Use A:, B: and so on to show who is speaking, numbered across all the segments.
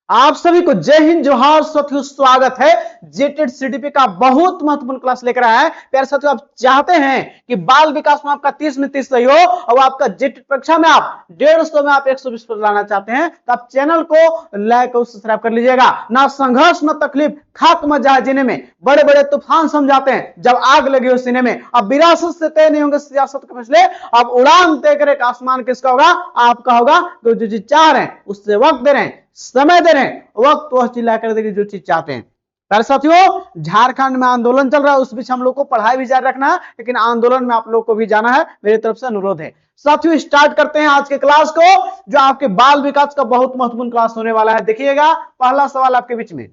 A: आप सभी को जय हिंद जोहार साथियों, स्वागत है। जेटेड सीडीपी का बहुत महत्वपूर्ण क्लास लेकर आया है। प्यारे साथियों, आप चाहते हैं कि बाल विकास में आपका 30 में 30 सही हो और आपका जेटेड परीक्षा में आप 150 में आप 120 पर लाना चाहते हैं तो आप चैनल को लाइक और सब्सक्राइब कर लीजिएगा। ना संघर्ष न तकलीफ, खाक मत जाए जीने में, बड़े बड़े तूफान समझाते हैं जब आग लगी हो सीने में। अब विरासत से तय नहीं होंगे सियासत के फैसले, अब उड़ान तय करे आसमान किसका होगा, आपका होगा। तो जो चीज चाह रहे हैं उससे वक्त दे रहे हैं, समय दे रहे हैं, वक्त वह चिल्ला कर देगी जो चीज चाहते हैं। प्यारे साथियों, झारखंड में आंदोलन चल रहा है, उस बीच हम लोग को पढ़ाई भी जारी रखना है, लेकिन आंदोलन में आप लोग को भी जाना है, मेरी तरफ से अनुरोध है। साथियों, स्टार्ट करते हैं आज के क्लास को, जो आपके बाल विकास का बहुत महत्वपूर्ण क्लास होने वाला है। देखिएगा, पहला सवाल आपके बीच में,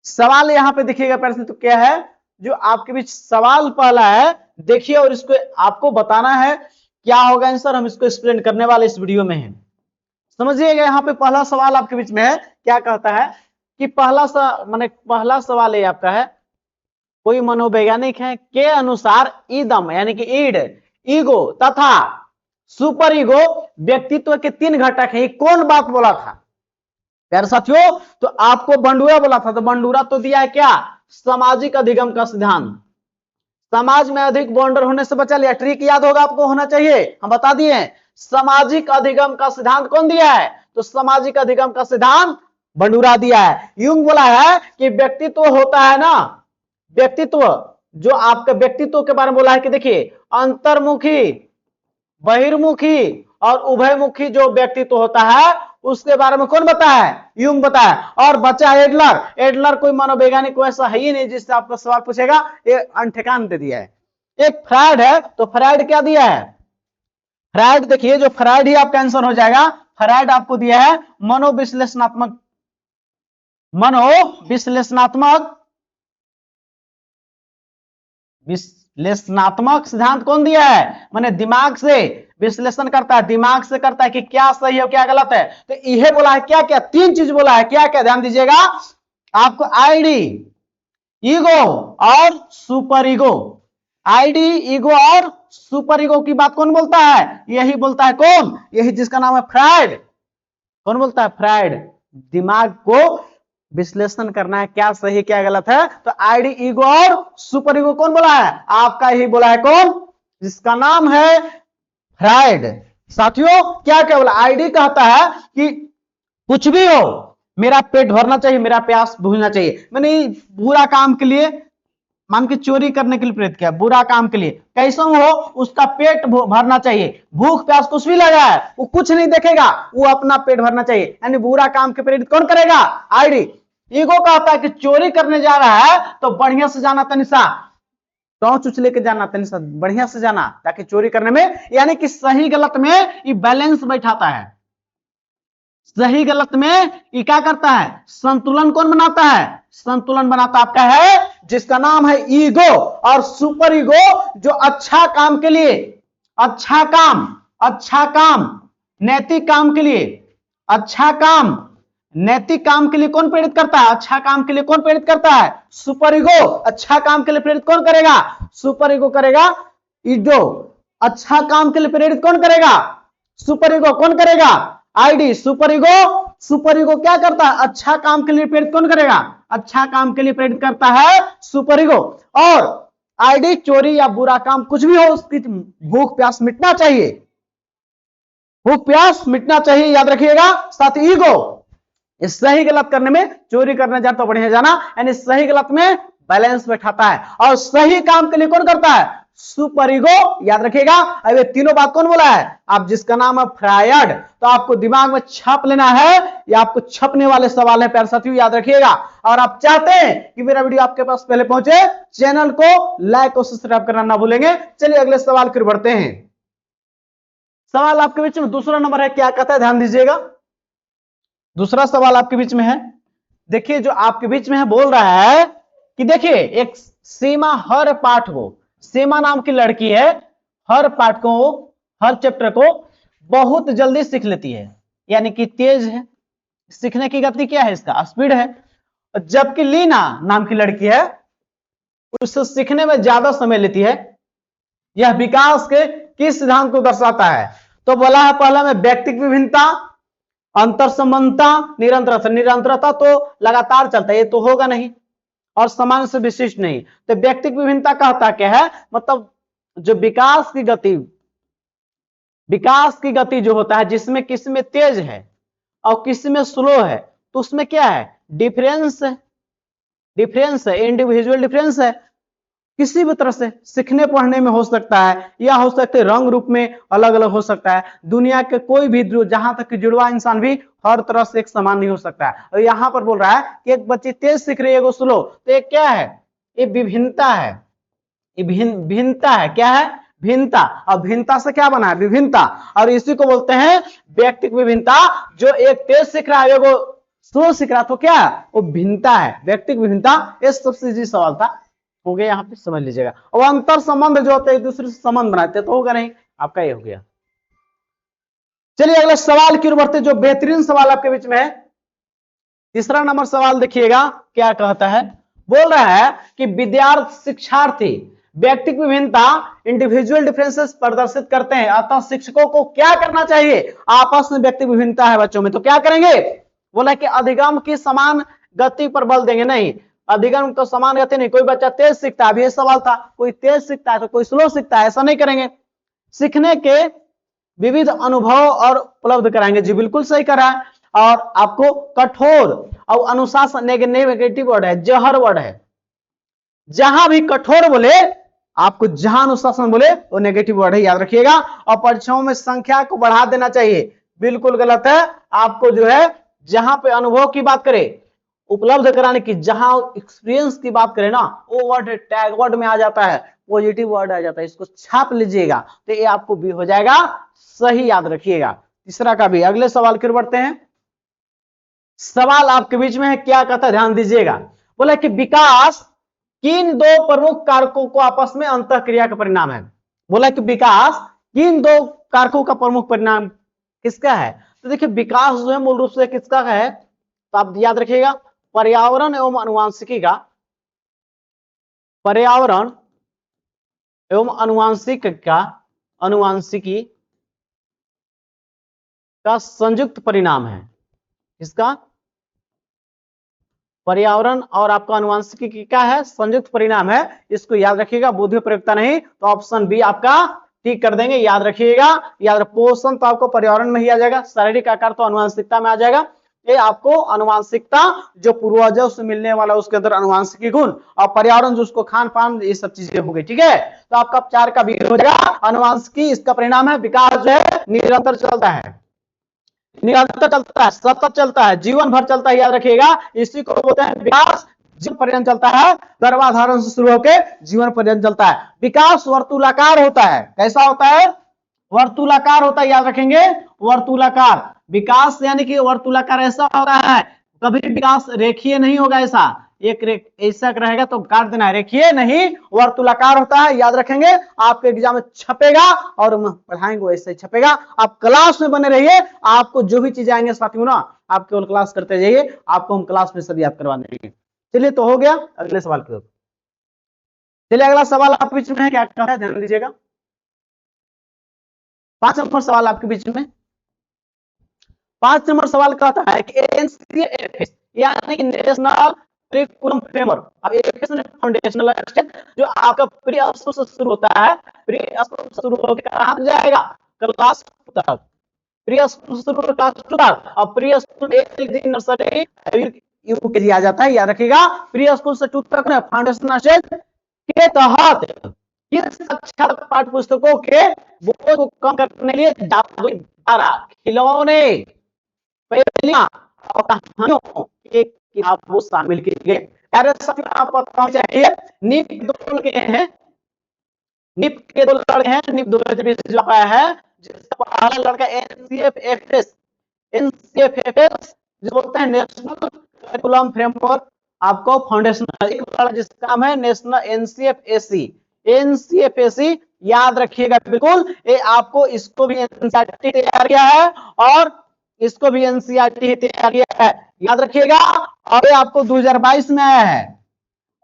A: सवाल यहां पे देखिएगा। प्यारे साथियों, क्या है जो आपके बीच सवाल पहला है, देखिए, और इसको आपको बताना है क्या होगा आंसर, हम इसको एक्सप्लेन करने वाले इस वीडियो में है। समझिएगा, यहाँ पे पहला सवाल आपके बीच में है, क्या कहता है कि पहला सवाल है आपका है, कोई मनोवैज्ञानिक है के अनुसार ईदम यानी कि ईड, ईगो तथा सुपर ईगो व्यक्तित्व के 3 घटक है। कौन बात बोला था प्यारे साथियों? तो आपको बंडूरा बोला था। तो बंडूरा तो दिया है क्या, सामाजिक अधिगम का सिद्धांत। समाज में अधिक बॉन्डर होने से बचा लिया। ट्रिक याद होगा आपको, होना चाहिए, हम बता दिए। सामाजिक अधिगम का सिद्धांत कौन दिया है? तो सामाजिक अधिगम का सिद्धांत बंडूरा दिया है। यूं बोला है कि व्यक्तित्व होता है ना, व्यक्तित्व, जो आपका व्यक्तित्व के बारे में बोला है कि देखिए, अंतर्मुखी, बहिर्मुखी और उभयमुखी जो व्यक्तित्व होता है उसके बारे में कौन बताया है? यूंग बताया। और बचा एडलर। एडलर कोई मनोवैज्ञानिक वैसा है ही नहीं जिससे आपका सवाल पूछेगा, ये अनठेकान दे दिया है। एक फ्रायड है, तो फ्रायड क्या दिया है? फ्रायड देखिए, जो फ्रायड ही आपका आंसर हो जाएगा। फ्रायड आपको दिया है मनोविश्लेषणात्मक विश्लेषणात्मक सिद्धांत कौन दिया है? माने दिमाग से विश्लेषण करता है, दिमाग से करता है कि क्या सही है क्या गलत है। तो यह बोला है क्या क्या, 3 चीज बोला है, क्या क्या, ध्यान दीजिएगा। आपको आईडी, ईगो और सुपर ईगो। आईडी, ईगो और सुपर ईगो की बात कौन बोलता है? यही बोलता है कौन? यही जिसका नाम है फ्रायड। कौन बोलता है? फ्रायड। दिमाग को विश्लेषण करना है, क्या सही क्या गलत है। तो आईडी, ईगो और सुपर ईगो कौन बोला है? आपका यही बोला है कौन? जिसका नाम है फ्रायड। साथियों, क्या क्या बोला? आईडी कहता है कि कुछ भी हो, मेरा पेट भरना चाहिए, मेरा प्यास बुझना चाहिए। मैंने बुरा काम के लिए, मान के चोरी करने के लिए प्रेरित किया, बुरा काम के लिए, कैसा हो उसका पेट भरना चाहिए। भूख प्यास कुछ भी लगा है, वो कुछ नहीं देखेगा, वो अपना पेट भरना चाहिए। यानी बुरा काम के प्रेरित कौन करेगा? आईडी। ईगो कहता है कि चोरी करने जा रहा है तो बढ़िया से जाना, तनिषा टॉर्च उच लेके जाना, तनिषा बढ़िया से जाना, ताकि चोरी करने में, यानी कि सही गलत में ये बैलेंस बैठाता है। सही गलत में ये क्या करता है? संतुलन कौन बनाता है? संतुलन बनाता आपका है जिसका नाम है ईगो। और सुपर ईगो जो अच्छा काम के लिए, अच्छा काम नैतिक काम के लिए, अच्छा काम नैतिक काम के लिए कौन प्रेरित करता है? अच्छा काम के लिए कौन प्रेरित करता है? Super ego. अच्छा काम के लिए प्रेरित कौन करेगा? सुपर ईगो करेगा। ईगो। अच्छा काम के लिए प्रेरित कौन करेगा? Super ego. कौन करेगा? आईडी। सुपर ईगो क्या करता है? अच्छा काम के लिए प्रेरित कौन करेगा? अच्छा काम के लिए प्रेरित करता है सुपर ईगो। और आईडी चोरी या बुरा काम कुछ भी हो, उसकी भूख प्यास मिटना चाहिए, भूख प्यास मिटना चाहिए, याद रखिएगा। साथ ही ईगो इस सही गलत करने में, चोरी करने जाए तो बढ़िया जाना, यानी सही गलत में बैलेंस बैठाता है। और सही काम के लिए कौन करता है? सुपर ईगो, याद रखिएगा। अब ये तीनों बात कौन बोला है? आप जिसका नाम है फ्रायड। तो आपको दिमाग में छाप लेना है, या आपको छपने वाले सवाल है प्यारे साथियों, याद रखिएगा। और आप चाहते हैं कि मेरा वीडियो आपके पास पहले पहुंचे, चैनल को लाइक और सब्सक्राइब करना ना भूलेंगे। चलिए अगले सवाल की ओर बढ़ते हैं। सवाल आपके बीच में दूसरा नंबर है, क्या कहता है? ध्यान दीजिएगा, दूसरा सवाल आपके बीच में है। देखिए, जो आपके बीच में है बोल रहा है कि देखिए, एक सीमा हर पाठ को, सीमा नाम की लड़की है, हर पाठ को, हर चैप्टर को बहुत जल्दी सीख लेती है, यानी कि तेज है, सीखने की गति क्या है? इसका स्पीड है। जबकि लीना नाम की लड़की है, उससे सीखने में ज्यादा समय लेती है। यह विकास के किस सिद्धांत को दर्शाता है? तो बोला है पहला में व्यक्तिगत विभिन्नता, अंतर संबंधता, निरंतरता, निरंतरता तो लगातार चलता है, ये तो होगा नहीं, और सामान्य से विशिष्ट नहीं। तो व्यक्तिक विभिन्नता कहता क्या है, मतलब जो विकास की गति जो होता है, जिसमें किसी में तेज है और किसी में स्लो है, तो उसमें क्या है, डिफरेंस है, इंडिविजुअल डिफरेंस है। किसी भी तरह से सीखने पढ़ने में हो सकता है, या हो सकते रंग रूप में अलग अलग हो सकता है। दुनिया के कोई भी जहां तक कि जुड़वा इंसान भी हर तरह से एक समान नहीं हो सकता है। और यहां पर बोल रहा है कि एक बच्ची तेज सीख रही है, एगो स्लो, तो ये क्या है, ये विभिन्नता है, ये भिन्नता है। क्या है, भिन्नता। और भिन्नता से क्या बना है, विभिन्नता। और इसी को बोलते हैं व्यक्तिक विभिन्नता। जो एक तेज सीख रहा है, एगो स्लो सीख रहा, तो क्या वो भिन्नता है, व्यक्तिक विभिन्नता। ये सबसे इजी सवाल था, हो गया, यहाँ पे समझ लीजिएगा। और अंतर संबंध जो होते हैं, एक दूसरे से संबंध बनाते हैं, तो होगा नहीं, आपका ये हो गया। चलिए अगले सवाल की ओर बढ़ते, जो बेहतरीन सवाल आपके बीच में है। तीसरा नंबर सवाल देखिएगा क्या कहता है। बोल रहा है कि विद्यार्थी शिक्षार्थी व्यक्तिक विभिन्नता, इंडिविजुअल डिफरेंसेस प्रदर्शित करते हैं, अतः शिक्षकों को क्या करना चाहिए। आपस में व्यक्तिक विभिन्नता है बच्चों में, तो क्या करेंगे। बोला कि अधिगम की समान गति पर बल देंगे। नहीं, अधिगम तो समान गति नहीं, कोई बच्चा तेज सीखता है, अभी ये सवाल था, कोई तेज सीखता है तो कोई स्लो सीखता है, ऐसा नहीं करेंगे। सीखने के विविध अनुभव और उपलब्ध कराएंगे। जी बिल्कुल सही करा है। और आपको कठोर और अनुशासन, नेगेटिव वर्ड है, जहर वर्ड है। जहां भी कठोर बोले, आपको जहां अनुशासन बोले वो नेगेटिव वर्ड है, याद रखिएगा। और परीक्षाओं में संख्या को बढ़ा देना चाहिए, बिल्कुल गलत है। आपको जो है जहां पे अनुभव की बात करे, उपलब्ध कराने की, जहां एक्सपीरियंस की बात करें ना, वो वर्ड टैग वर्ड में आ जाता है, पॉजिटिव वर्ड आ जाता है, इसको छाप लीजिएगा, तो ये आपको भी हो जाएगा सही, याद रखिएगा। तीसरा का भी। अगले सवाल की ओर बढ़ते हैं। सवाल आपके बीच में है, क्या कहता है, ध्यान दीजिएगा। बोला कि विकास किन दो प्रमुख कारकों को आपस में अंतःक्रिया का परिणाम है। बोला कि विकास किन दो कारकों का प्रमुख परिणाम किसका है। तो देखिए विकास जो है मूल रूप से किसका है, तो आप याद रखिएगा, पर्यावरण एवं अनुवांशिकी का, पर्यावरण एवं अनुवांशिकी का संयुक्त परिणाम है। इसका पर्यावरण और आपका अनुवांशिकी की क्या है, संयुक्त परिणाम है। इसको याद रखिएगा, बुद्धि प्रयोक्ता नहीं, तो ऑप्शन बी आपका ठीक कर देंगे, याद रखिएगा। याद पोषण तो आपको पर्यावरण में ही आ जाएगा, शारीरिक आकार तो अनुवांशिकता में आ जाएगा। ये आपको अनुवांशिकता जो पूर्वजों से मिलने वाला उसके अंदर अनुवांशिकी गुण, और पर्यावरण जो उसको खान पान, ये सब चीजें हो गई, ठीक है। तो आपका 4 का भी हो जाएगा। अनुवांशिकी इसका परिणाम है। विकास जो है निरंतर चलता है, निरंतर चलता है, सतत चलता है, जीवन भर चलता है, याद रखिएगा। इसी को बोलते हैं विकास, जीवन पर्यंत चलता है, गर्भाधारण से शुरू होकर जीवन पर्यंत चलता है। विकास वर्तुलाकार होता है, कैसा होता है, वर्तुलाकार होता है, याद रखेंगे, वर्तुलाकार। विकास यानी कि वर्तुलाकार ऐसा होता है, कभी विकास रेखीय नहीं होगा, ऐसा एक ऐसा रहेगा तो काट देना है, रेखीय नहीं, वर्तुलाकार होता है, याद रखेंगे। आपके एग्जाम में छपेगा और पढ़ाएंगे वैसे ही छपेगा। आप क्लास में बने रहिए, आपको जो भी चीजें आएंगे साथियों ना, आप केवल क्लास करते जाइए, आपको हम क्लास में सब याद करवा देंगे। चलिए तो हो गया, अगले सवाल की ओर। चलिए अगला सवाल आपके बीच में है, क्या कहता है, ध्यान दीजिएगा। 5 नंबर सवाल आपके बीच में। 5 नंबर सवाल कहता है कि एनसीएफएस यानी कि नेशनल करिकुलम फ्रेमवर्क, अब एजुकेशन फाउंडेशनल जो आपका प्री स्कूल से शुरू होता है, प्री स्कूल से शुरू होकर कहां जाएगा, क्लास तक, प्री स्कूल से शुरू होकर क्लास 2 तक। और प्री स्कूल एक नर्सरी यूकेजी आ जाता है, याद रखिएगा। प्री स्कूल से 2 तक में फाउंडेशनल स्टेज के तहत किस कक्षा तक पाठ्य पुस्तकों के बोझ को कम करने के लिए जादुई धारा, खिलौने, पहेलियां और कहानियों के किताब वो शामिल किए गए। प्यारे साथियों, आपको पता चाहिए नीप के 2 लड़के हैं, नीप के 2 लड़के हैं, नीप 2020 जो आया है, जिसका पहला लड़का एनसीएफएस जो बोलते हैं नेशनल करिकुलम फ्रेमवर्क, आपको फाउंडेशनल, एक लड़का जिसका नाम है नेशनल एनसीएफएसी, याद रखिएगा बिल्कुल। ये आपको इसको भी एनसीईआरटी तैयार किया है और इसको भी एनसीईआरटी तैयार किया है, याद रखिएगा। और ये आपको 2022 में आया है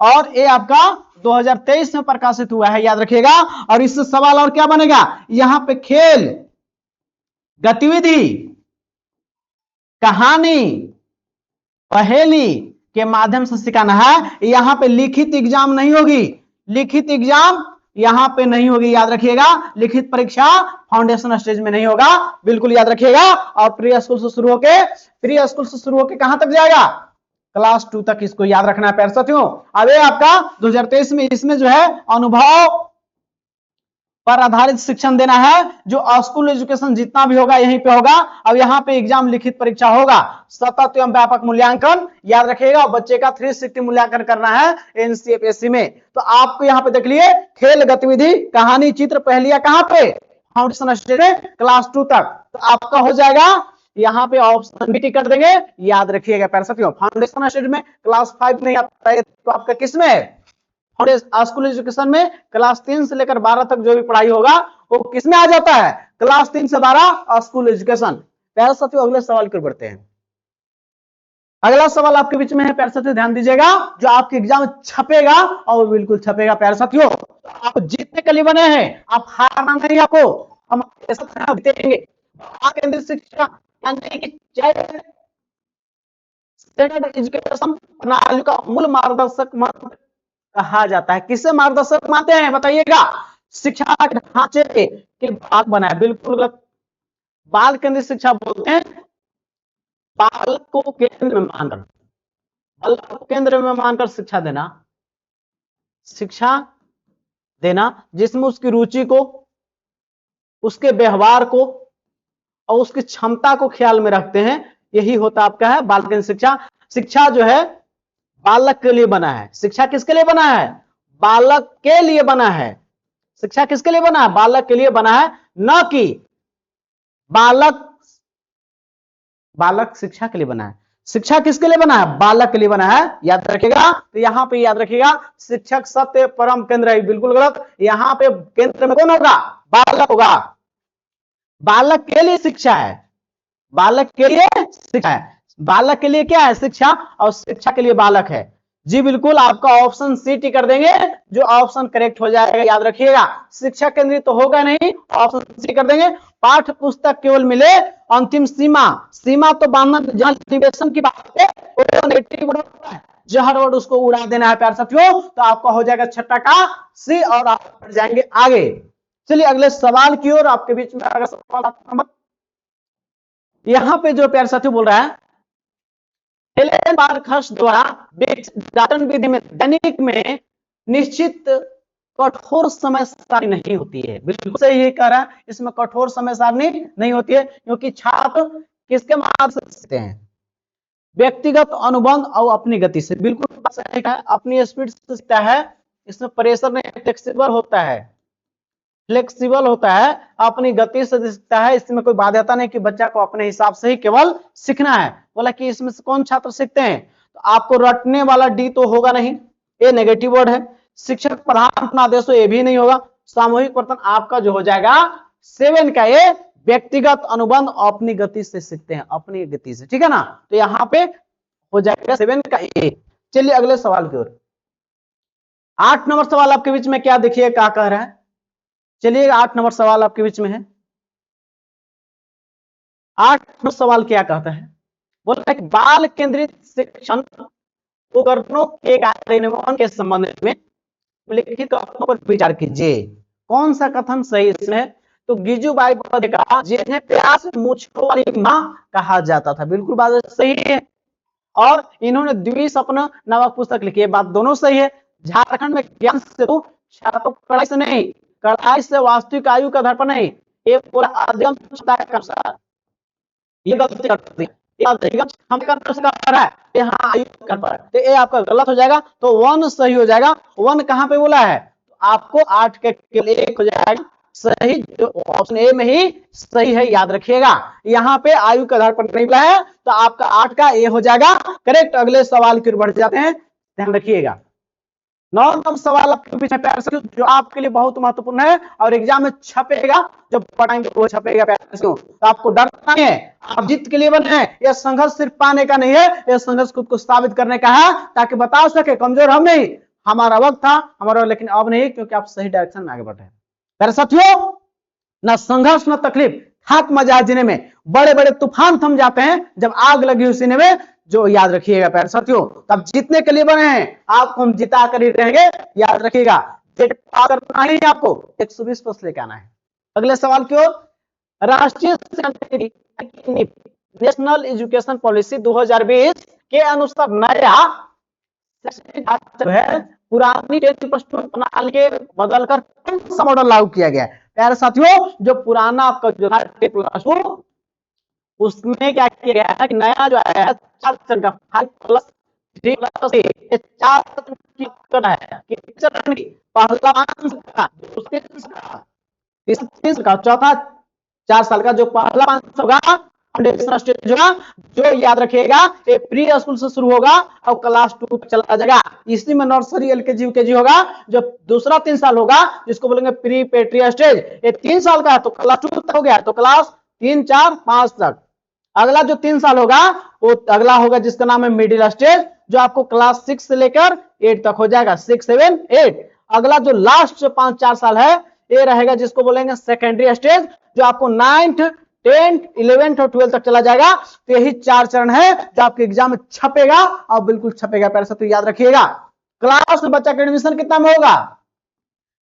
A: और ये आपका 2023 में प्रकाशित हुआ है, याद रखिएगा। और इससे सवाल और क्या बनेगा, यहां पे खेल गतिविधि कहानी, पहेली के माध्यम से सिखाना है। यहाँ पे लिखित एग्जाम नहीं होगी, लिखित एग्जाम यहाँ पे नहीं होगी, याद रखिएगा। लिखित परीक्षा फाउंडेशन स्टेज में नहीं होगा, बिल्कुल याद रखिएगा। और प्री स्कूल से शुरू होके कहां तक जाएगा? क्लास 2 तक इसको याद रखना है प्यारे साथियों। अब ये आपका 2023 में इसमें जो है अनुभव पर आधारित शिक्षण देना है। जो स्कूल एजुकेशन जितना भी होगा यहीं पे होगा। अब यहाँ पे एग्जाम लिखित परीक्षा होगा, सतत एवं व्यापक मूल्यांकन याद रखिएगा। बच्चे का 360 मूल्यांकन करना है एनसीएफएससी में। तो आपको यहाँ पे देख लिए खेल गतिविधि, कहानी, चित्र, पहेलियां कहाँ पे? फाउंडेशन स्टेज में क्लास 2 तक। तो आपका हो जाएगा यहाँ पे ऑप्शन बी कर देंगे, याद रखिएगा प्यारे साथियों। फाउंडेशन स्टेज में क्लास 5 नहीं आता है तो आपका किसमें? स्कूल एजुकेशन में क्लास 3 से लेकर 12 तक जो भी पढ़ाई होगा वो किसमें आ जाता है? क्लास 3 से 12 स्कूल एजुकेशन। प्यारे साथियों अगले सवाल की ओर बढ़ते हैं। अगला सवाल आपके बीच में है प्यारे साथियों, ध्यान दीजिएगा। जो आपके एग्जाम छपेगा और वो बिल्कुल छपेगा प्यारे साथियों। आप जीतने के लिए बने हैं, आप हारना नहीं। आपको हम देंगे केंद्रीय शिक्षा एजुकेशन प्रणाली का मूल मार्गदर्शक कहा जाता है। किसे मार्गदर्शक मानते हैं बताइएगा? शिक्षा के ढांचे के भाग बनाए, बिल्कुल गलत। बाल केंद्रित शिक्षा बोलते हैं बालक को केंद्र में मानकर, बालक को केंद्र में मानकर शिक्षा देना जिसमें उसकी रुचि को, उसके व्यवहार को और उसकी क्षमता को ख्याल में रखते हैं, यही होता आपका है बाल केंद्रित शिक्षा। शिक्षा जो है बालक के लिए बना है। शिक्षा किसके लिए बना है? बालक के लिए बना है। शिक्षा किसके लिए बना है? बालक के लिए बना है, न कि बालक शिक्षा के लिए बना है। शिक्षा किसके लिए बना है? बालक के लिए बना है, याद रखिएगा। तो यहाँ पे याद रखिएगा शिक्षक सत्य परम केंद्र है, बिल्कुल गलत। यहाँ पे केंद्र में कौन होगा? बालक होगा। बालक के लिए शिक्षा है, बालक के लिए शिक्षा है। बालक के लिए क्या है? शिक्षा, और शिक्षा के लिए बालक है। जी बिल्कुल, आपका ऑप्शन सी टी कर देंगे, जो ऑप्शन करेक्ट हो जाएगा, याद रखिएगा। शिक्षा केंद्रित तो होगा नहीं, ऑप्शन सी कर देंगे। पाठ्य पुस्तक केवल मिले अंतिम सीमा तो बांधना, जहां निवेशन की बात है वो नेगेटिव होता है, जहर वर्ड उसको उड़ा देना है प्यारे साथियों। तो आपका हो जाएगा छठा का सी, और आप बढ़ जाएंगे आगे। चलिए अगले सवाल की ओर। आपके बीच में अगर सवाल यहां पे जो प्यारे साथियों बोल रहा है, हेलेन बार्कहर्स्ट द्वारा दातन विधि में दैनिक में निश्चित कठोर समय सारणी नहीं होती है। बिल्कुल सही है कह रहा है, इसमें कठोर समय सारणी नहीं होती है, क्योंकि छात्र किसके माध्यम से सीखते हैं? व्यक्तिगत अनुबंध और अपनी गति से। बिल्कुल सही है, अपनी स्पीड से सीखता है। इसमें प्रेशर नहीं, फ्लेक्सिबल होता है, अपनी गति से सीखता है। इसमें कोई बाध्यता नहीं कि बच्चा को अपने हिसाब से ही केवल सीखना है। बोला कि इसमें से कौन छात्र सीखते हैं? तो आपको रटने वाला डी तो होगा नहीं, ये नेगेटिव वर्ड है। शिक्षक प्रधान आदेश ये भी नहीं होगा। सामूहिक वर्तन आपका जो हो जाएगा 7 का ये व्यक्तिगत अनुबंध अपनी गति से सीखते हैं, अपनी गति से, ठीक है ना। तो यहाँ पे हो जाएगा 7 का ए। चलिए अगले सवाल की ओर। 8 नंबर सवाल आपके बीच में क्या देखिए क्या कह रहा है। चलिए 8 नंबर सवाल आपके बीच में है। 8 नंबर सवाल क्या कहता है? बोलता है कि बाल केंद्रित शिक्षण उपकरणों के कार्यान्वयन के संबंध में लिखित कथनों पर विचार कीजिए। कौन सा कथन सही इसमें? तो गिजुबाई का जिन्हें प्यास मूंछों वाली मां कहा जाता था, बिल्कुल बात सही है। और इन्होंने द्विस्वप्न नामक पुस्तक लिखी है, बात दोनों सही है। झारखंड में ज्ञान सेतु छात्रों कड़ाई से नहीं, कड़ाई से वास्तविक आयु का दर्पण नहीं, ये पूरा अध्ययन क्षमता के अनुसार, ये गलती करती है। ये आपका गलत हो जाएगा, तो 1 सही हो जाएगा। 1 कहां पे बोला है? तो आपको 8 के लिए 1 हो जाएगा सही, जो ऑप्शन ए में ही सही है, याद रखिएगा। यहाँ पे आयु का आधार पर नहीं मिला है, तो आपका 8 का ए हो जाएगा करेक्ट। अगले सवाल की ओर बढ़ जाते हैं, ध्यान रखिएगा। 9 नंबर सवाल आपके पीछे प्यार से, जो आपके लिए बहुत महत्वपूर्ण है और एग्जाम में छपेगा, जब पढ़ाएंगे वो छपेगा प्यार से। तो आपको डरना नहीं है, आप जीत के लिए बने हैं। यह संघर्ष सिर्फ पाने का नहीं है, यह संघर्ष खुद को साबित करने का है, ताकि बता सके कमजोर हम नहीं, हमारा वक्त था हमारा, लेकिन अब नहीं, क्योंकि आप सही डायरेक्शन में आगे बढ़ रहे हैं। प्यारे साथियों, न संघर्ष न तकलीफ, खाक मजा है जीने में, बड़े बड़े तूफान थम जाते हैं जब आग लगी हुई सीने में, जो याद रखिएगा प्यारे साथियों। तब जीतने के लिए बने हैं, आपको हम जिता कर ही रहेंगे, याद रखिएगा। करना ही आपको 120 प्लस लेके आना है। अगले सवाल की ओर, राष्ट्रीय नेशनल एजुकेशन पॉलिसी 2020 के अनुसार नया जो है पुरानी 10+2 प्रणाली के बदलकर कौन सा मॉडल लागू किया गया है? प्यारे साथियों, जो पुराना आपका जो था 10+2, उसमें क्या किया गया है कि नया जो है 5 चौथा 4 साल का जो पहला 5 होगा, जो याद रखिएगा ये प्री स्कूल से शुरू होगा और क्लास 2 तक चला जाएगा। इसी में नर्सरी एलकेजी यूकेजी होगा। जो दूसरा 3 साल होगा जिसको बोलेंगे प्री पेट्री स्टेज, ये 3 साल का है तो क्लास 2 तक हो गया, तो क्लास 3 4 5 तक। अगला जो 3 साल होगा वो अगला होगा जिसका नाम है मिडिल स्टेज, जो आपको क्लास 6 से लेकर 8 तक हो जाएगा, 6 7 8। अगला जो लास्ट जो 5 4 साल है ये रहेगा जिसको बोलेंगे सेकेंडरी स्टेज, जो आपको 9th 10th 11th और 12th तक चला जाएगा। तो यही 4 चरण है जो आपके एग्जाम में छपेगा और बिल्कुल छपेगा प्यारे साथियों, याद रखिएगा। क्लास में बच्चा का एडमिशन कितना में होगा?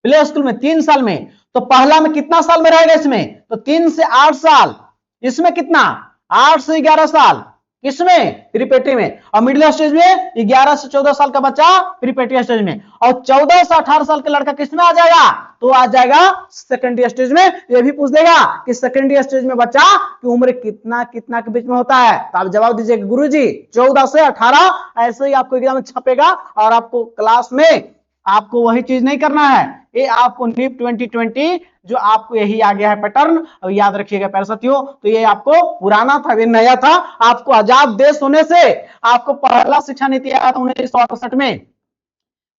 A: प्ले स्कूल में 3 साल में, तो पहला में कितना साल में रहेगा इसमें? तो 3 से 8 साल। इसमें कितना? 8 से 11 साल। किसमें? प्रीपेटी में। और मिडिल स्टेज में 11 से 14 साल का बच्चा प्रीपेटी स्टेज में, और 14 से 18 साल का लड़का किसमें आ जाएगा? तो आ जाएगा सेकेंडरी स्टेज में। ये भी पूछ देगा कि सेकेंडरी स्टेज में बच्चा की उम्र कितना कितना के बीच में होता है, तो आप जवाब दीजिए गुरुजी 14 से 18। ऐसे ही आपको एग्जाम में छपेगा और आपको क्लास में आपको वही चीज नहीं करना है। ये आपको नीट 2020 जो आपको यही आ गया है पैटर्न, और याद रखिएगा प्यारे साथियों। तो ये आपको पुराना था, ये नया था। आपको आजाद देश होने से आपको पहला शिक्षा नीति आया था 1968 में,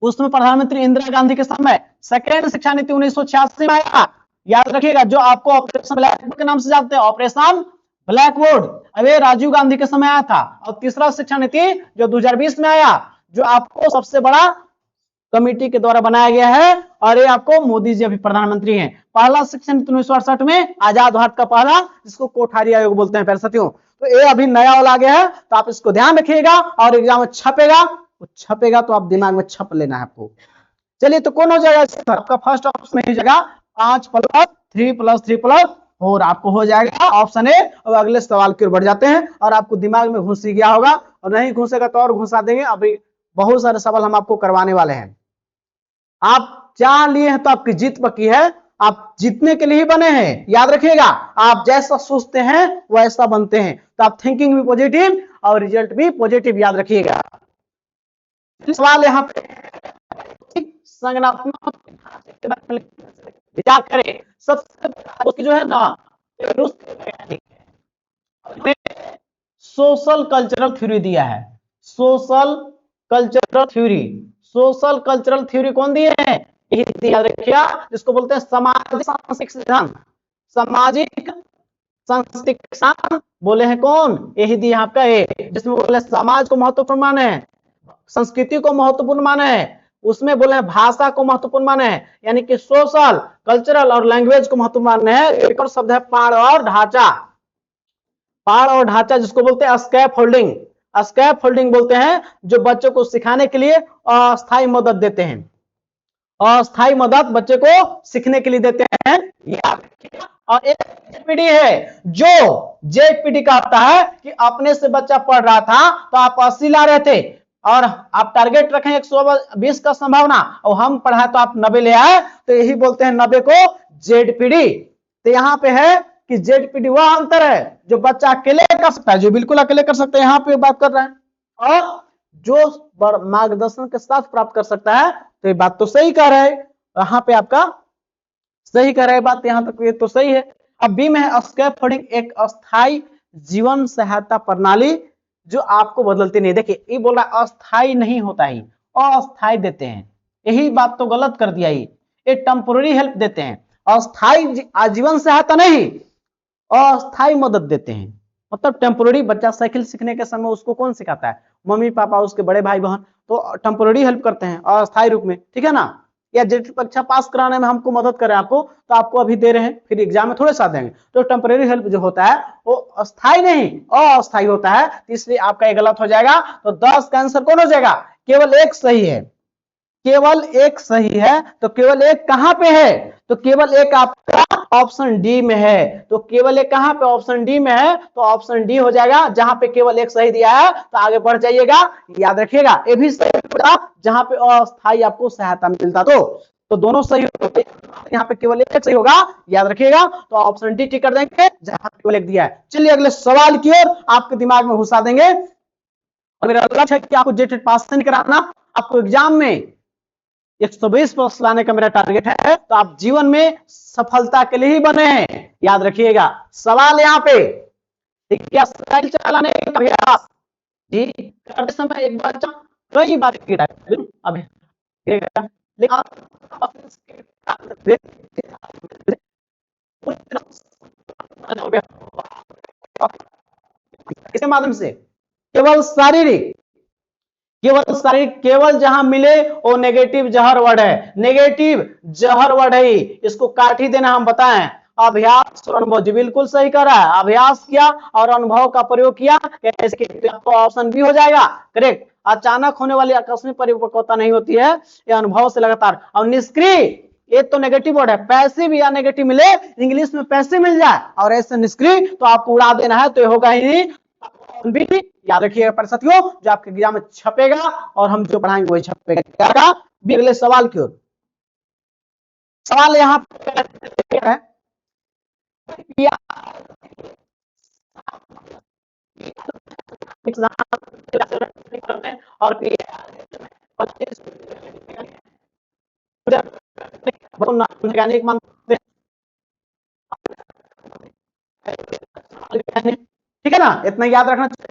A: उसमें प्रधानमंत्री इंदिरा गांधी के समय। सेकेंड शिक्षा नीति 1986 में आया, याद रखिएगा, जो आपको ऑपरेशन ब्लैक बोर्ड के नाम से जानते हैं, ऑपरेशन ब्लैक बोर्ड, अब ये राजीव गांधी के समय आया था। और तीसरा शिक्षा नीति जो 2020 में आया, जो आपको सबसे बड़ा कमेटी के द्वारा बनाया गया है, और ये आपको मोदी जी अभी प्रधानमंत्री हैं। पहला शिक्षा नीति 1968 में, आजाद भारत का पहला, जिसको कोठारी आयोग बोलते हैं प्यारे साथियों। तो ये अभी नया वाला आ गया है, तो आप इसको ध्यान रखिएगा और एग्जाम में छपेगा, तो छपेगा तो आप दिमाग में छप लेना है आपको। चलिए, तो कौन हो जाएगा आपका? फर्स्ट ऑप्शन हो जाएगा 5+3+3+4 आपको हो जाएगा ऑप्शन ए। और अगले सवाल की ओर बढ़ जाते हैं, और आपको दिमाग में घुस ही गया होगा, और नहीं घुसेगा तो और घुसा देंगे। अभी बहुत सारे सवाल हम आपको करवाने वाले हैं। आप जान लिए हैं तो आपकी जीत पक्की है, आप जीतने के लिए ही बने हैं, याद रखिएगा। आप जैसा सोचते हैं वैसा बनते हैं, तो आप थिंकिंग भी पॉजिटिव और रिजल्ट भी पॉजिटिव, याद रखिएगा। सवाल यहाँ पे संज्ञानात्मक विचार करें। सबसे जो है ना सोशल कल्चरल थ्योरी दिया है, social cultural theory. Social cultural theory कौन दिए हैं? यही याद रखिएगा, जिसको बोलते हैं सामाजिक सांस्कृतिक सिद्धांत। सामाजिक सांस्कृतिक सिद्धांत बोले हैं कौन? यही दिया आपका ए, जिसमें बोले समाज को महत्वपूर्ण माने हैं, संस्कृति को महत्वपूर्ण माने हैं, उसमें बोले भाषा को महत्वपूर्ण माने हैं, यानी कि सोशल कल्चरल और लैंग्वेज को महत्वपूर्ण माने हैं। एक और शब्द है पाड़ और ढांचा। पाड़ और ढांचा जिसको बोलते हैं स्कैप होल्डिंग। स्कैप होल्डिंग बोलते हैं जो बच्चों को सिखाने के लिए अस्थायी मदद देते हैं, अस्थायी मदद बच्चे को सीखने के लिए देते हैं। और एक जेडपीडी है, जो जेडपीडी कहता है कि अपने से बच्चा पढ़ रहा था तो आप 80 ला रहे थे, और आप टारगेट रखें 120 का संभावना, और हम पढ़ाए तो आप 90 ले आए, तो यही बोलते हैं 90 को जेडपीडी। तो यहाँ पे है कि जेडपीडी वह अंतर है जो बच्चा अकेले कर सकता है, जो बिल्कुल अकेले कर सकते हैं, यहाँ पे बात कर रहे हैं, और जो मार्गदर्शन के साथ प्राप्त कर सकता है। तो ये बात तो सही कह रहे हैं, यहाँ पे आपका सही कह रहे हैं बात, यहाँ तक ये तो सही है। अब बी में है स्कैप होल्डिंग, एक अस्थायी जीवन सहायता प्रणाली जो आपको बदलती नहीं। देखिए, ये बोल रहा है अस्थायी नहीं होता ही, अस्थायी देते हैं, यही बात तो गलत कर दिया। ये टेम्पोररी हेल्प देते हैं, अस्थायी आजीवन सहायता नहीं, अस्थायी मदद देते हैं। मतलब टेम्पोररी, बच्चा साइकिल सीखने के समय उसको कौन सिखाता है? मम्मी पापा, उसके बड़े भाई बहन, तो टेम्पोररी हेल्प करते हैं अस्थायी रूप में, ठीक है ना। या जेट परीक्षा पास कराने में हमको मदद करें आपको, तो आपको अभी दे रहे हैं, फिर एग्जाम में थोड़े साथ देंगे। तो टेम्परेरी हेल्प जो होता है वो अस्थाई नहीं अस्थाई होता है, इसलिए आपका ये गलत हो जाएगा। तो 10 का आंसर कौन हो जाएगा? केवल एक सही है, केवल एक सही है। तो केवल एक कहां पे है? तो केवल एक आपका ऑप्शन डी में है। तो केवल एक कहां पे? ऑप्शन डी में है, तो ऑप्शन डी हो जाएगा। जहां पे केवल एक सही दिया है तो आगे बढ़ जाइएगा, याद रखिएगा। ये भी सही होगा जहां पे अस्थाई आपको सहायता मिलता, तो दोनों सही होते, यहाँ पे केवल एक सही होगा, याद रखिएगा। तो ऑप्शन डी टिक कर देंगे जहां केवल एक दिया है। चलिए अगले सवाल की ओर आपके दिमाग में घुसा देंगे। और मेरा लक्ष्य है कि आपको जेटेट पास नहीं कराना, आपको एग्जाम में 120 प्लस लाने का मेरा टारगेट है। तो आप जीवन में सफलता के लिए ही बने हैं, याद रखिएगा। सवाल यहाँ पे, क्या साइकिल चलाने का अभ्यास जी करते समय एक बच्चा कई बार गिरा अभी इसके माध्यम से केवल शारीरिक, केवल जहां मिले वो नेगेटिव जहर वर्ड है, नेगेटिव जहर वर्ड है, इसको काट ही देना हम बताएं। अभ्यास और अनुभव जी बिल्कुल सही कर रहा है, अभ्यास किया और अनुभव का प्रयोग किया, कैसे? तो ऑप्शन बी हो जाएगा करेक्ट। अचानक होने वाली आकस्मिक परिपक्वता नहीं होती है, ये अनुभव से लगातार। और निष्क्रिय, ये तो नेगेटिव वर्ड है, पैसिव या नेगेटिव मिले, इंग्लिश में पैसिव मिल जाए और ऐसे निष्क्रिय तो आपको उड़ा देना है, तो ये होगा ही नहीं, याद रखिएगा पर साथियों। जो आपके एग्जाम में छपेगा और हम जो पढ़ाएंगे वही छपेगा। क्या? अगले सवाल की ओर। सवाल यहाँ है, और वैज्ञानिक मानते हैं, ठीक है ना? इतना याद रखना चाहिए।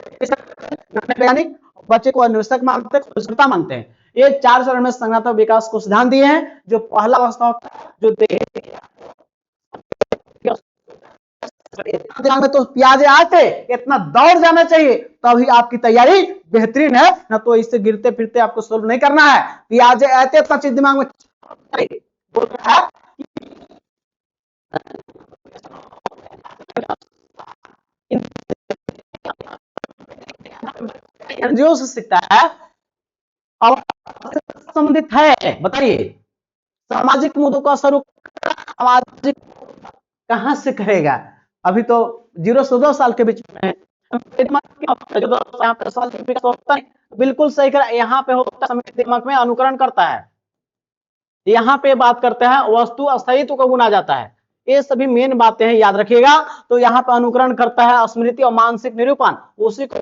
A: वैज्ञानिक बच्चे को अन्वेषक मानते हैं, मानते हैं। ये 4 चरण में संज्ञानात्मक विकास को सिद्धांत दिए हैं। जो पहला अवस्था होता है जो दिमाग में तो प्याजे आते, इतना दौड़ जाना चाहिए तभी आपकी तैयारी बेहतरीन है, ना तो इससे गिरते फिरते आपको सोल्व नहीं करना है। प्याजे आते इतना चीज दिमाग में बोल रहा है, एनजीओ से सीखता है और संबंधित है। बताइए सामाजिक मुद्दों का स्वरूप सामाजिक कहां से करेगा? अभी तो 0 से 2 साल के बीच में बिल्कुल सही करा। यहाँ पे होता है दिमाग में अनुकरण करता है, यहाँ पे बात करते हैं वस्तु अस्थायित्व को गुना जाता है, ये सभी मेन बातें हैं, याद रखिएगा। तो यहाँ पे अनुकरण करता है स्मृति और मानसिक निरूपण, उसी को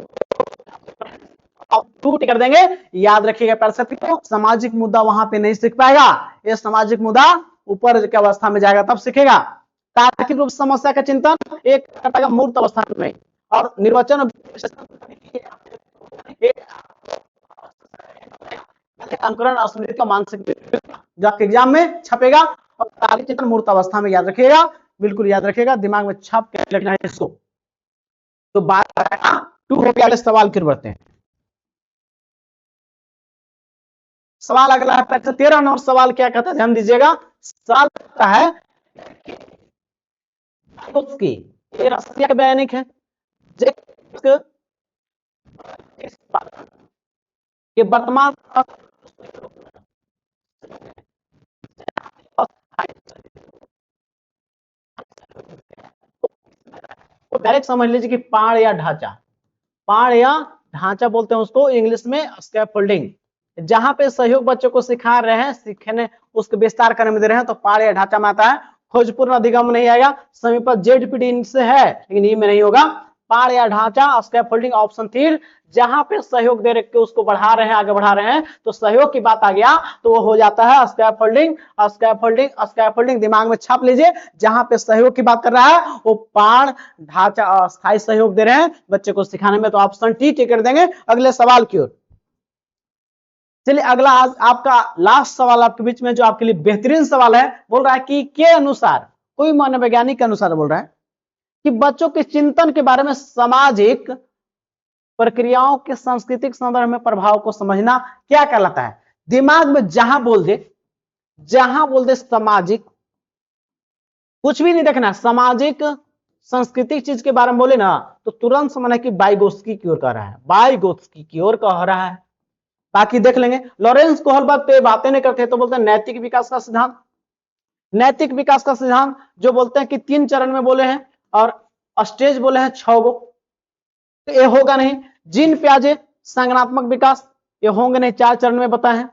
A: कर देंगे, याद रखिएगा। सामाजिक मुद्दा वहां पे नहीं सीख पाएगा, ये सामाजिक मुद्दा ऊपर की अवस्था में जाएगा तब सीखेगा। तार्किक रूप समस्या का चिंतन एक करता मूर्त अवस्था में, और निर्वचन अनुकरण स्मृति का मानसिक जो आपके एग्जाम में छपेगा, और तार्किक चिंतन मूर्त अवस्था में, याद रखिएगा, बिल्कुल याद रखिएगा, दिमाग में छप के लिखना है इसको। तो बात 2 हो गया। सवाल फिर बढ़ते हैं। सवाल अगला है 13 नंबर सवाल, क्या कहता है ध्यान दीजिएगा। सवाल कहता है की ये रसिया का वैज्ञानिक है, ये वर्तमान डायरेक्ट समझ लीजिए कि पाड़ या ढांचा, पाड़ या ढांचा बोलते हैं उसको इंग्लिश में स्कैफोल्डिंग। जहां पे सहयोग बच्चों को सिखा रहे हैं, सीखने उसको विस्तार करने में दे रहे हैं, तो पाड़ या ढांचा में आता है। खोजपूर्ण अधिगम नहीं आएगा, समीपस्थ जेडपीडी से है लेकिन ये में नहीं होगा। पाड़ या ढांचा स्कैफोल्डिंग ऑप्शन 3, जहां पे सहयोग दे रखे उसको बढ़ा रहे हैं, आगे बढ़ा रहे हैं, तो सहयोग की बात आ गया तो वो हो जाता है स्कैफोल्डिंग। स्कैफोल्डिंग स्कैफोल्डिंग दिमाग में छाप लीजिए, जहां पे सहयोग की बात कर रहा है वो पाड़ ढांचा अस्थायी सहयोग दे रहे हैं बच्चे को सिखाने में, तो ऑप्शन टी टिक कर देंगे। अगले सवाल की ओर चलिए। अगला आज आपका लास्ट सवाल आपके बीच में, जो आपके लिए बेहतरीन सवाल है, बोल रहा है कि के अनुसार, कोई मनोवैज्ञानिक के अनुसार बोल रहा है कि बच्चों के चिंतन के बारे में सामाजिक प्रक्रियाओं के सांस्कृतिक संदर्भ में प्रभाव को समझना क्या कहलाता है। दिमाग में जहां बोल दे जहां बोलते सामाजिक, कुछ भी नहीं देखना, सामाजिक सांस्कृतिक चीज के बारे में बोले ना तो तुरंत समझना कि वाइगोत्स्की की ओर कह रहा है, वाइगोत्स्की की ओर कह रहा है। बाकी देख लेंगे। लॉरेंस कोहलबर्ग पे बातें नहीं करते तो बोलते हैं नैतिक विकास का सिद्धांत। नैतिक विकास का सिद्धांत जो बोलते हैं कि 3 चरण में बोले हैं और स्टेज बोले हैं 6 गो, तो ये होगा नहीं। जीन प्याजे संज्ञानात्मक विकास, ये होंगे नहीं, 4 चरण में बताए हैं।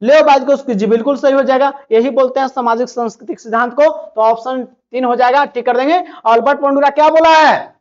A: लेओ वाइगोत्स्की जी बिल्कुल सही हो जाएगा, यही बोलते हैं सामाजिक सांस्कृतिक सिद्धांत को, तो ऑप्शन 3 हो जाएगा, टिक कर देंगे। अल्बर्ट बंडूरा क्या बोला है,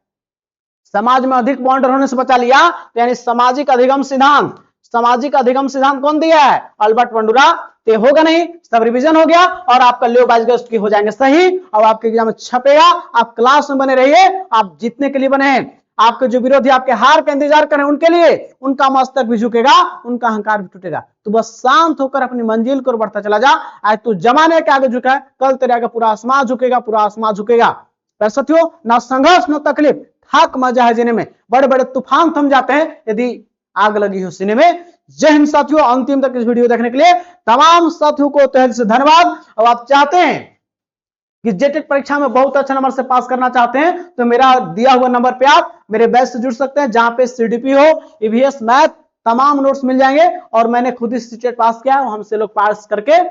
A: समाज में अधिक बॉन्ड होने से बचा लिया, तो यानी सामाजिक अधिगम सिद्धांत। सामाजिक अधिगम सिद्धांत कौन दिया है, अल्बर्ट बंडूरा। तो होगा नहीं, सब रिवीजन हो गया और आपका लेओ वाइगोत्स्की हो जाएंगे सही। और आपके एग्जाम में छपेगा, आप क्लास में बने रहिए, आप जीतने के लिए बने हैं। आपके जो विरोधी आपके हार का इंतजार करें उनके लिए, उनका मस्तक भी झुकेगा, उनका अहंकार भी टूटेगा। तो बस शांत होकर अपनी मंजिल को बढ़ता चला जा। आज तू जमाने के आगे झुका है, कल तेरे आगे पूरा आसमान झुकेगा, पूरा आसमान झुकेगा। पर साथियों, ना संघर्ष न तकलीफ, थाक मजा है जीने में, बड़े बड़े तूफान थम जाते हैं यदि आग लगी हो सीने में। जय हिंद साथियों, अंतिम तक इस वीडियो देखने के लिए तमाम साथियों को तहे दिल से धन्यवाद। अब आप चाहते हैं कि जेटेट परीक्षा में बहुत अच्छे नंबर से पास करना चाहते हैं तो मेरा दिया हुआ नंबर पे आप मेरे बैच से जुड़ सकते हैं, जहां पे सीडीपी हो, ईवीएस, मैथ, तमाम नोट्स मिल जाएंगे। और मैंने खुद ही सीटेट पास किया है, हमसे लोग पास करके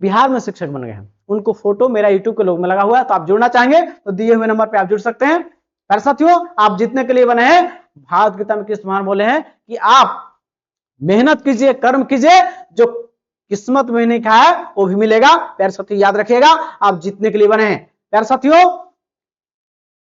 A: बिहार में शिक्षक बन गए हैं, उनको फोटो मेरा यूट्यूब के लोग में लगा हुआ है। तो आप जुड़ना चाहेंगे तो दिए हुए नंबर पे आप जुड़ सकते हैं। पर साथियों, आप जितने के लिए बने हैं, भारत गीता में कृष्ण भगवान बोले हैं कि आप मेहनत कीजिए, कर्म कीजिए, जो किस्मत में नहीं खाया है वो भी मिलेगा। प्यारे साथियों, याद रखिएगा, आप जीतने के लिए बने हैं। प्यारे साथियों,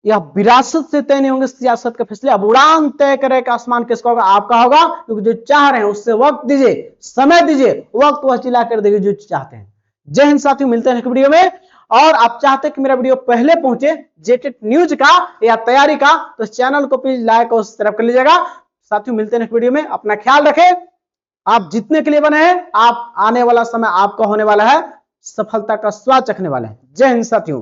A: यह विरासत से तय नहीं होंगे सियासत के फैसले, अब उड़ान तय करेगा आसमान किसका होगा, आपका होगा। क्योंकि जो चाह रहे हैं उससे वक्त दीजिए, समय दीजिए, वक्त वह चिल्ला कर देंगे जो चाहते हैं। जय हिंद साथियों, मिलते हैं वीडियो में। और आप चाहते हैं कि मेरा वीडियो पहले पहुंचे जेटेट न्यूज का या तैयारी का, तो चैनल को प्लीज लाइक और सब्सक्राइब कर लीजिएगा। साथियों, मिलते हैं वीडियो में, अपना ख्याल रखें। आप जीतने के लिए बने हैं, आप आने वाला समय आपका होने वाला है, सफलता का स्वाद चखने वाले हैं। जय हिंद साथियों।